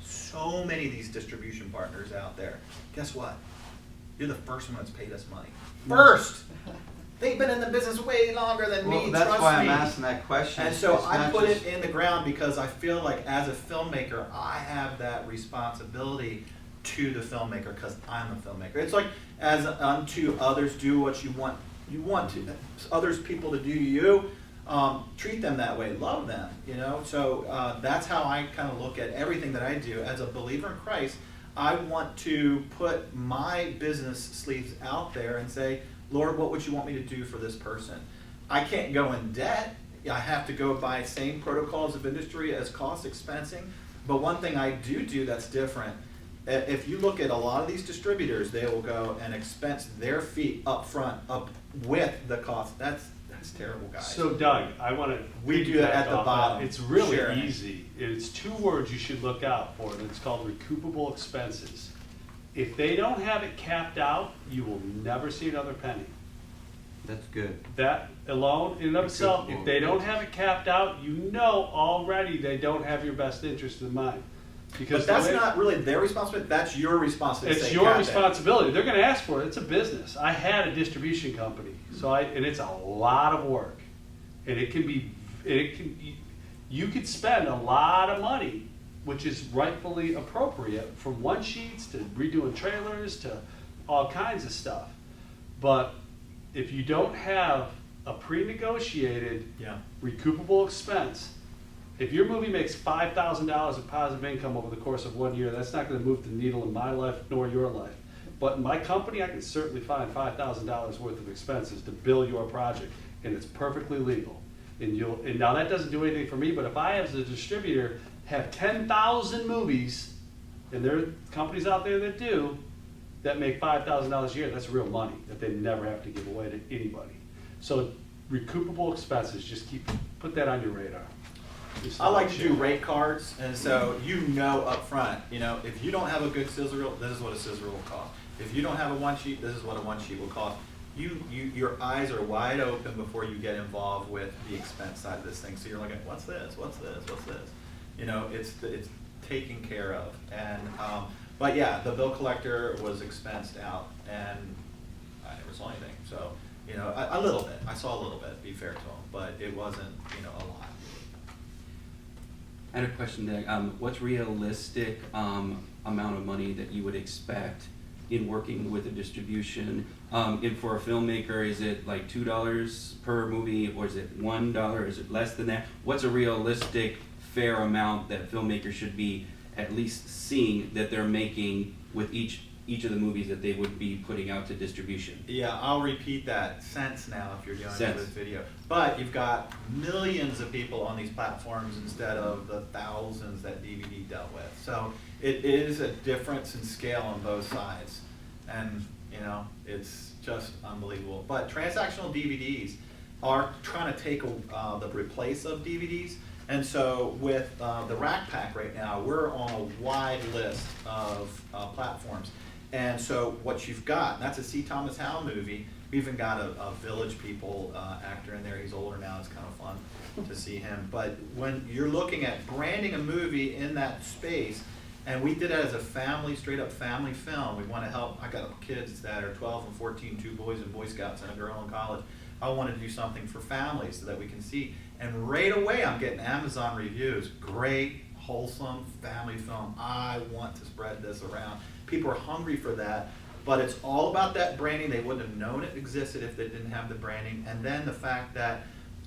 so many of these distribution partners out there. Guess what? You're the first one that's paid us money. First! They've been in the business way longer than me, That's trust why me. I'm asking that question. And so It's I not put just- it in the ground because I feel like as a filmmaker, I have that responsibility to the filmmaker because I'm a filmmaker. It's like, as unto others do what you want to others people to do to you. treat them that way, love them, you know? So that's how I kind of look at everything that I do. As a believer in Christ, I want to put my business sleeves out there and say, Lord, what would you want me to do for this person? I can't go in debt. I have to go by same protocols of industry as cost expensing. But one thing I do that's different, if you look at a lot of these distributors, they will go and expense their fee up front, up with the cost. That's terrible, guys. So Doug, I want to. We do that at the bottom. It's really Sharing it. easy. It's 2 words you should look out for, and it's called recoupable expenses. If they don't have it capped out, you will never see another penny. That's good. That alone, in and of itself, if they don't have it capped out, you know already they don't have your best interest in mind. Because But that's the way- not really their responsibility. That's your responsibility. It's to say, your "Cap it." responsibility. They're going to ask for it. It's a business. I had a distribution company, and it's a lot of work, and you could spend a lot of money, which is rightfully appropriate, from one sheets to redoing trailers to all kinds of stuff. But if you don't have a pre-negotiated Yeah. recoupable expense, if your movie makes $5,000 of positive income over the course of 1 year, that's not going to move the needle in my life nor your life. But in my company, I can certainly find $5,000 worth of expenses to bill your project, and it's perfectly legal. And now that doesn't do anything for me, but if I, as a distributor, have 10,000 movies, and there are companies out there that do, that make $5,000 a year, that's real money that they never have to give away to anybody. So recoupable expenses, just put that on your radar. I like to do rate cards, and so you know up front, you know, if you don't have a good scissor reel, this is what a scissor reel will cost. If you don't have a one sheet, this is what a one sheet will cost. Your eyes are wide open before you get involved with the expense side of this thing. So you're looking, what's this? What's this? What's this? You know, it's taken care of. And but yeah, the bill collector was expensed out, and I never saw anything. So you know, a little bit. I saw a little bit. Be fair to him, but it wasn't, you know, a lot. I had a question, Doug. What's realistic amount of money that you would expect in working with a distribution? And for a filmmaker, is it like $2 per movie, or is it $1? Is it less than that? What's a realistic, fair amount that filmmakers should be at least seeing that they're making with each of the movies that they would be putting out to distribution? Yeah, I'll repeat that. Cents now if you're doing it Cents. with video. But you've got millions of people on these platforms instead of the thousands that DVD dealt with. So it is a difference in scale on both sides. And, you know, it's just unbelievable. But transactional DVDs are trying to take the replace of DVDs. And so with the Rack Pack right now, we're on a wide list of platforms. And so what you've got, and that's a C. Thomas Howell movie. We even got a Village People actor in there. He's older now. It's kind of fun to see him. But when you're looking at branding a movie in that space, and we did it as a family, straight up family film. We want to help. I got kids that are 12 and 14, 2 boys and Boy Scouts and a girl in college. I wanted to do something for families so that we can see. And right away, I'm getting Amazon reviews. Great, wholesome family film. I want to spread this around. People are hungry for that, but it's all about that branding. They wouldn't have known it existed if they didn't have the branding. And then the fact that,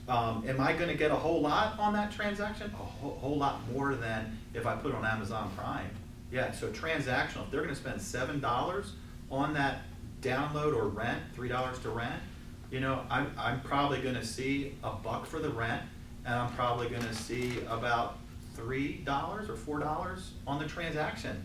am I going to get a whole lot on that transaction? A whole lot more than if I put it on Amazon Prime. Yeah, so transactional. If they're going to spend $7 on that download or rent, $3 to rent, you know, I'm probably going to see $1 for the rent, and I'm probably going to see about $3 or $4 on the transaction.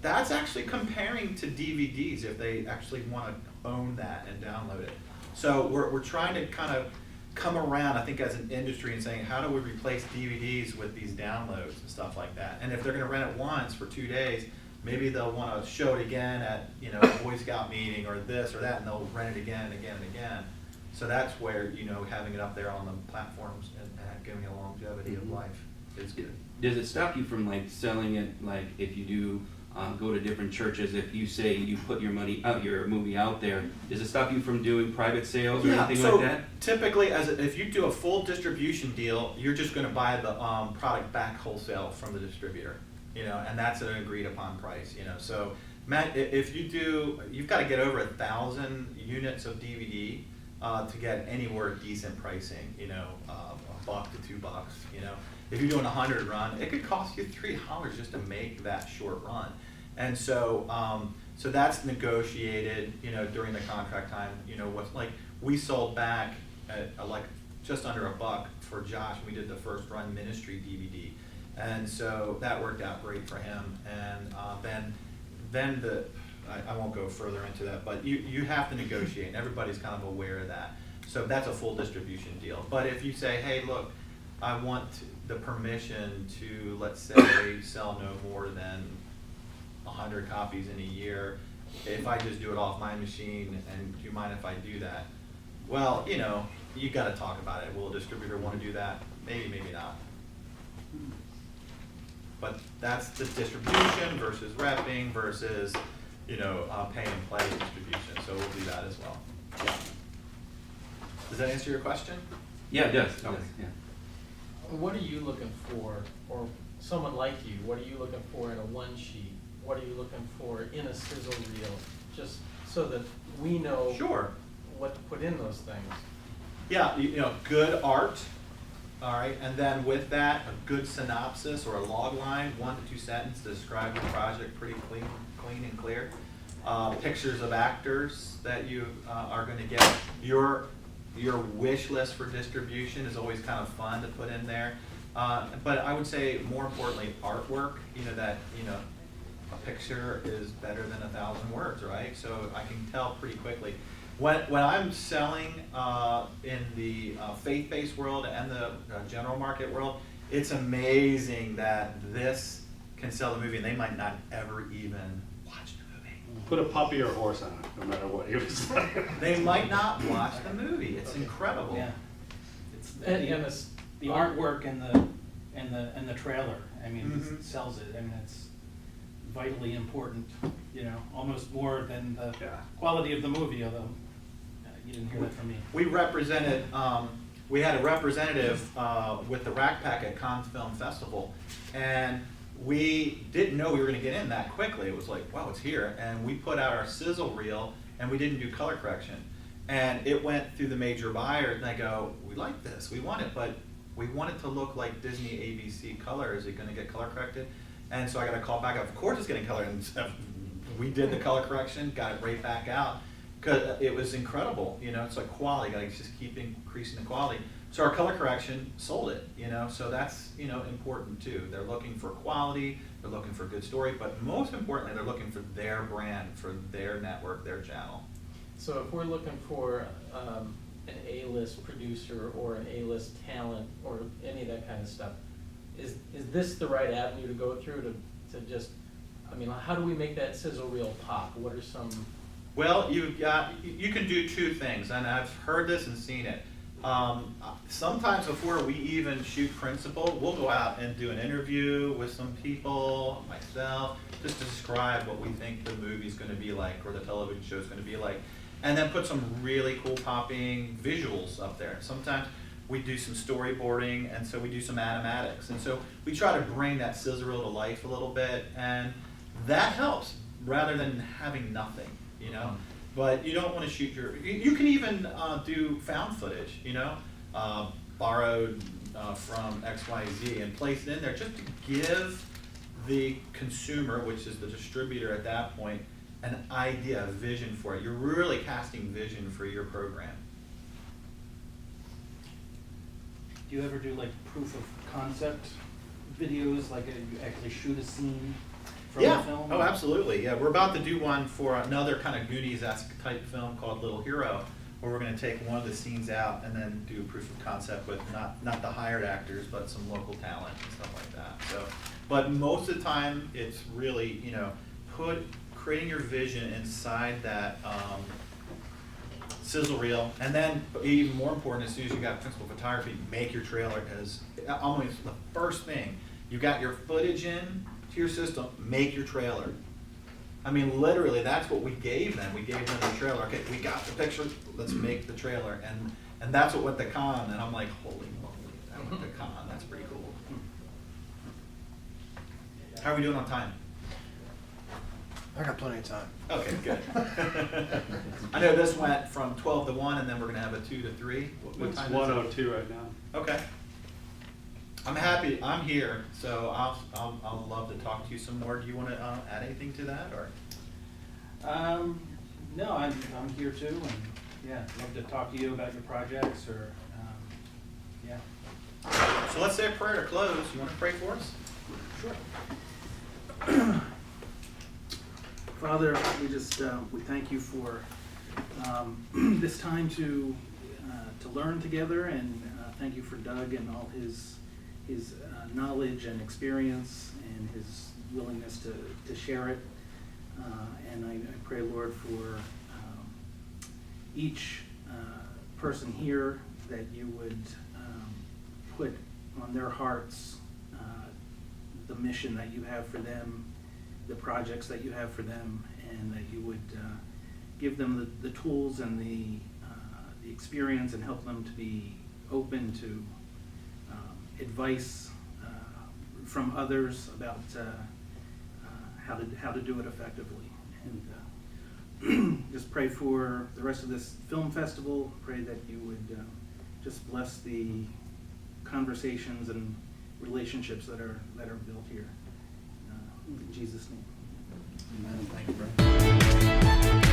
That's actually comparing to DVDs if they actually want to own that and download it. So we're trying to kind of come around, I think, as an industry and saying, how do we replace DVDs with these downloads and stuff like that? And if they're going to rent it once for 2 days, maybe they'll want to show it again at, you know, a Boy Scout meeting or this or that, and they'll rent it again and again and again. So that's where, you know, having it up there on the platforms and giving it a longevity of life is good. Does it stop you from like selling it, like if you do go to different churches, if you say you put your movie out there, does it stop you from doing private sales or anything so like that? Typically, if you do a full distribution deal, you're just going to buy the product back wholesale from the distributor, you know, and that's an agreed upon price, you know. So Matt, if you do, you've got to get over 1,000 units of DVD to get anywhere decent pricing, $1 to $2, If you're doing a 100 run, it could cost you $3 just to make that short run. And so, so that's negotiated, during the contract time, what's like, we sold back at like just under $1 for Josh. We did the first run ministry DVD. And so that worked out great for him. And then I won't go further into that, but you have to negotiate, and everybody's kind of aware of that. So that's a full distribution deal. But if you say, hey, look, I want the permission to, let's say, sell no more than 100 copies in a year, if I just do it off my machine, and do you mind if I do that? Well, you got to talk about it. Will a distributor want to do that? Maybe, maybe not. But that's the distribution versus repping versus, pay and play distribution. So we'll do that as well. Does that answer your question? Yeah, it does. Okay. Yeah. What are you looking for, or someone like you, what are you looking for in a one sheet? What are you looking for in a sizzle reel? Just so that we know Sure. what to put in those things. Yeah, good art, all right, and then with that, a good synopsis or a log line, 1 to 2 sentences to describe the project pretty clean and clear. Pictures of actors that you are going to get. Your wish list for distribution is always kind of fun to put in there. But I would say more importantly, artwork, that a picture is better than 1,000 words, right? So I can tell pretty quickly. When I'm selling in the faith-based world and the general market world, it's amazing that this can sell the movie, and they might not ever even watch the movie. Put a puppy or horse on it, no matter what he was like. They might not watch the movie. It's incredible. Yeah. It's And the artwork and the trailer. I mean, Mhm. it sells it. I mean, it's vitally important. Almost more than the Yeah. quality of the movie. Although you didn't hear that from me. We represented, we had a representative with the Rack Pack at Cannes Film Festival, and we didn't know we were going to get in that quickly. It was like, wow, it's here. And we put out our sizzle reel, and we didn't do color correction. And it went through the major buyers, and they go, we like this, we want it, but we want it to look like Disney ABC color. Is it going to get color corrected? And so I got a call back, of course it's getting color. And we did the color correction, got it right back out. Because it was incredible, it's like quality, like just keep increasing the quality. So our color correction sold it, so that's, important too. They're looking for quality, they're looking for good story, but most importantly, they're looking for their brand, for their network, their channel. So if we're looking for an A-list producer or an A-list talent or any of that kind of stuff, is this the right avenue to go through to just, how do we make that sizzle reel pop? What are some... Well, you can do two things, and I've heard this and seen it. Sometimes before we even shoot principal, we'll go out and do an interview with some people, myself, just to describe what we think the movie's going to be like or the television show's going to be like, and then put some really cool popping visuals up there. Sometimes we do some storyboarding, and so we do some animatics, and so we try to bring that sizzle reel to life a little bit, and that helps rather than having nothing. But you don't want to shoot you can even do found footage, borrowed from XYZ and place it in there just to give the consumer, which is the distributor at that point, an idea, a vision for it. You're really casting vision for your program. Do you ever do like proof of concept videos, like you actually shoot a scene from the film? Oh, absolutely. Yeah, we're about to do one for another kind of Goonies-esque type film called Little Hero, where we're going to take one of the scenes out and then do proof of concept with not the hired actors, but some local talent and stuff like that. So, but most of the time, it's really creating your vision inside that sizzle reel, and then even more important, as soon as you got principal photography, make your trailer as almost the first thing. You got your footage in to your system, make your trailer. I mean, literally, that's what we gave them. We gave them the trailer. Okay, we got the picture, let's make the trailer. And that's what went to Con, and I'm like, holy moly, that went to Con. That's pretty cool. How are we doing on time? I got plenty of time. Okay, good. I know this went from 12 to 1, and then we're gonna have a 2 to 3. What It's time is it? 1:02 right now. Okay. I'm happy, I'm here, so I'll love to talk to you some more. Do you wanna add anything to that, or? No, I'm here too, and yeah, love to talk to you about your projects or, yeah. So let's say a prayer to close. You wanna pray for us? Sure. Father, we just, we thank you for this time to learn together, and thank you for Doug and all his knowledge and experience and his willingness to share it. And I pray, Lord, for each person here that you would put on their hearts the mission that you have for them, the projects that you have for them, and that you would give them the tools and the experience and help them to be open to advice from others about how to do it effectively. And just pray for the rest of this film festival. Pray that you would just bless the conversations and relationships that are built here. In Jesus' name. Amen. Thank you, Brent.